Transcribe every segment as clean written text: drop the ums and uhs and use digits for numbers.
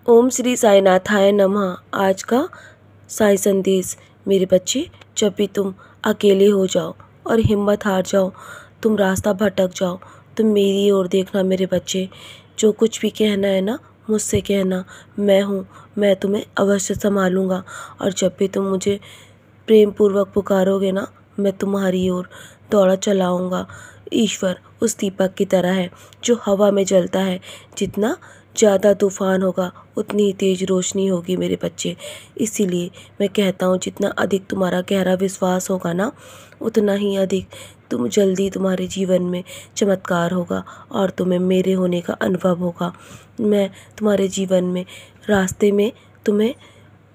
ओम श्री साईनाथाय नमः। आज का साई संदेश। मेरे बच्चे, जब भी तुम अकेले हो जाओ और हिम्मत हार जाओ, तुम रास्ता भटक जाओ, तुम मेरी ओर देखना मेरे बच्चे। जो कुछ भी कहना है ना, मुझसे कहना। मैं हूँ, मैं तुम्हें अवश्य संभालूंगा। और जब भी तुम मुझे प्रेम पूर्वक पुकारोगे ना, मैं तुम्हारी ओर दौड़ा चलाऊंगा। ईश्वर उस दीपक की तरह है जो हवा में जलता है। जितना ज़्यादा तूफान होगा उतनी ही तेज रोशनी होगी मेरे बच्चे। इसीलिए मैं कहता हूँ, जितना अधिक तुम्हारा गहरा विश्वास होगा ना, उतना ही अधिक जल्दी तुम्हारे जीवन में चमत्कार होगा और तुम्हें मेरे होने का अनुभव होगा। मैं तुम्हारे जीवन में रास्ते में तुम्हें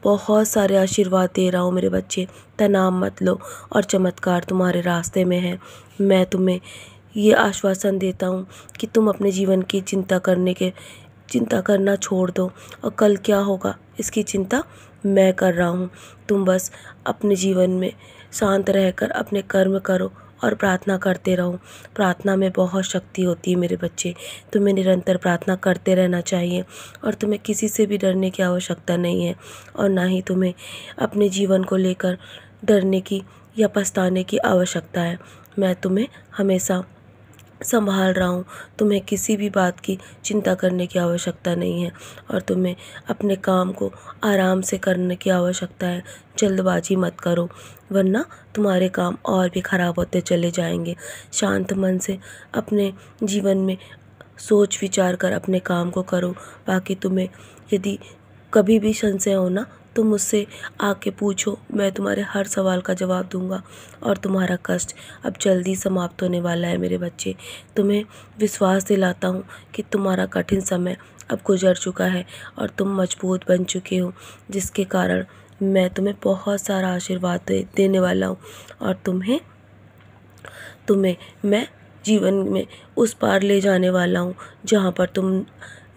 बहुत सारे आशीर्वाद दे रहा हूँ मेरे बच्चे। तनाव मत लो और चमत्कार तुम्हारे रास्ते में है। मैं तुम्हें ये आश्वासन देता हूँ कि तुम अपने जीवन की चिंता करना छोड़ दो। और कल क्या होगा इसकी चिंता मैं कर रहा हूँ। तुम बस अपने जीवन में शांत रहकर अपने कर्म करो और प्रार्थना करते रहो। प्रार्थना में बहुत शक्ति होती है मेरे बच्चे। तुम्हें निरंतर प्रार्थना करते रहना चाहिए और तुम्हें किसी से भी डरने की आवश्यकता नहीं है। और ना ही तुम्हें अपने जीवन को लेकर डरने की या पछताने की आवश्यकता है। मैं तुम्हें हमेशा संभाल रहा हूँ। तुम्हें किसी भी बात की चिंता करने की आवश्यकता नहीं है और तुम्हें अपने काम को आराम से करने की आवश्यकता है। जल्दबाजी मत करो, वरना तुम्हारे काम और भी खराब होते चले जाएंगे। शांत मन से अपने जीवन में सोच विचार कर अपने काम को करो। बाकी तुम्हें यदि कभी भी संशय हो ना, तो मुझसे आके पूछो। मैं तुम्हारे हर सवाल का जवाब दूंगा और तुम्हारा कष्ट अब जल्दी समाप्त होने वाला है मेरे बच्चे। तुम्हें विश्वास दिलाता हूँ कि तुम्हारा कठिन समय अब गुजर चुका है और तुम मजबूत बन चुके हो, जिसके कारण मैं तुम्हें बहुत सारा आशीर्वाद देने वाला हूँ। और तुम्हें मैं जीवन में उस पार ले जाने वाला हूँ जहाँ पर तुम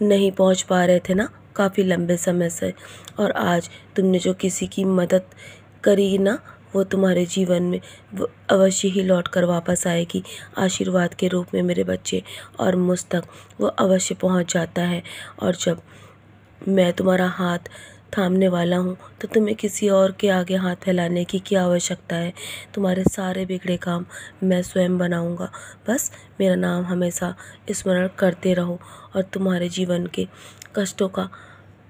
नहीं पहुँच पा रहे थे ना, काफ़ी लंबे समय से। और आज तुमने जो किसी की मदद करी ना, वो तुम्हारे जीवन में वो अवश्य ही लौट कर वापस आएगी आशीर्वाद के रूप में मेरे बच्चे। और मुझ तक वो अवश्य पहुँच जाता है। और जब मैं तुम्हारा हाथ थामने वाला हूँ, तो तुम्हें किसी और के आगे हाथ फैलाने की क्या आवश्यकता है। तुम्हारे सारे बिगड़े काम मैं स्वयं बनाऊँगा। बस मेरा नाम हमेशा स्मरण करते रहो और तुम्हारे जीवन के कष्टों का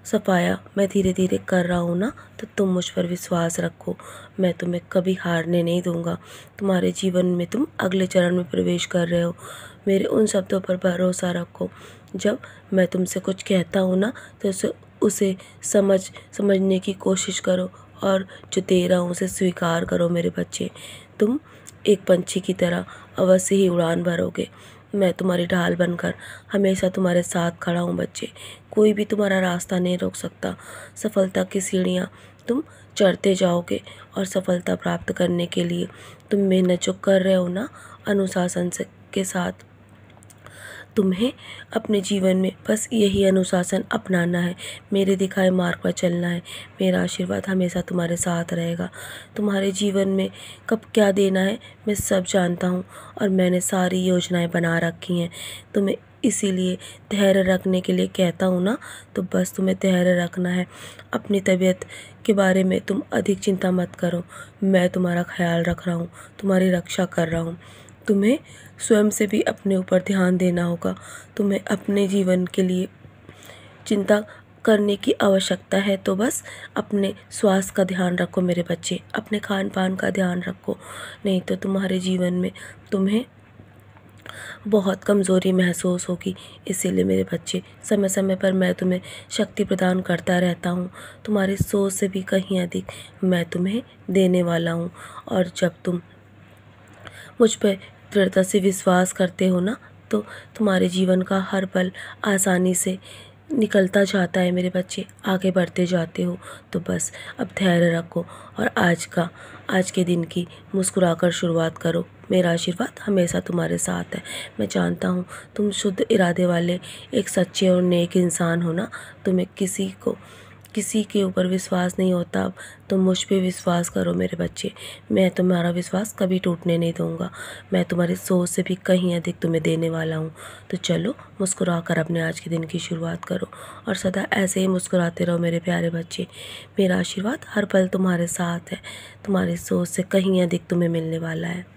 सफाया मैं धीरे धीरे कर रहा हूँ ना, तो तुम मुझ पर विश्वास रखो। मैं तुम्हें कभी हारने नहीं दूँगा। तुम्हारे जीवन में तुम अगले चरण में प्रवेश कर रहे हो। मेरे उन शब्दों पर भरोसा रखो। जब मैं तुमसे कुछ कहता हूँ ना, तो उसे समझने की कोशिश करो और जो दे रहा हूँ उसे स्वीकार करो मेरे बच्चे। तुम एक पंछी की तरह अवश्य ही उड़ान भरोगे। मैं तुम्हारी ढाल बनकर हमेशा तुम्हारे साथ खड़ा हूँ बच्चे। कोई भी तुम्हारा रास्ता नहीं रोक सकता। सफलता की सीढ़ियाँ तुम चढ़ते जाओगे और सफलता प्राप्त करने के लिए तुम मेहनत जो कर रहे हो ना, अनुशासन से के साथ, तुम्हें अपने जीवन में बस यही अनुशासन अपनाना है। मेरे दिखाए मार्ग पर चलना है। मेरा आशीर्वाद हमेशा तुम्हारे साथ रहेगा। तुम्हारे जीवन में कब क्या देना है मैं सब जानता हूँ और मैंने सारी योजनाएं बना रखी हैं। तुम्हें इसीलिए धैर्य रखने के लिए कहता हूँ ना, तो बस तुम्हें धैर्य रखना है। अपनी तबीयत के बारे में तुम अधिक चिंता मत करो। मैं तुम्हारा ख्याल रख रहा हूँ, तुम्हारी रक्षा कर रहा हूँ। तुम्हें स्वयं से भी अपने ऊपर ध्यान देना होगा। तुम्हें अपने जीवन के लिए चिंता करने की आवश्यकता है, तो बस अपने स्वास्थ्य का ध्यान रखो मेरे बच्चे। अपने खान पान का ध्यान रखो, नहीं तो तुम्हारे जीवन में तुम्हें बहुत कमज़ोरी महसूस होगी। इसीलिए मेरे बच्चे, समय समय पर मैं तुम्हें शक्ति प्रदान करता रहता हूँ। तुम्हारी सोच से भी कहीं अधिक मैं तुम्हें देने वाला हूँ। और जब तुम मुझ पर दृढ़ता से विश्वास करते हो ना, तो तुम्हारे जीवन का हर पल आसानी से निकलता जाता है मेरे बच्चे। आगे बढ़ते जाते हो, तो बस अब धैर्य रखो और आज के दिन की मुस्कुराकर शुरुआत करो। मेरा आशीर्वाद हमेशा तुम्हारे साथ है। मैं जानता हूँ तुम शुद्ध इरादे वाले एक सच्चे और नेक इंसान हो ना। तुम्हें किसी के ऊपर विश्वास नहीं होता अब, तो मुझ पे विश्वास करो मेरे बच्चे। मैं तुम्हारा विश्वास कभी टूटने नहीं दूँगा। मैं तुम्हारी सोच से भी कहीं अधिक तुम्हें देने वाला हूँ। तो चलो मुस्कुरा कर अपने आज के दिन की शुरुआत करो और सदा ऐसे ही मुस्कुराते रहो मेरे प्यारे बच्चे। मेरा आशीर्वाद हर पल तुम्हारे साथ है। तुम्हारी सोच से कहीं अधिक तुम्हें मिलने वाला है।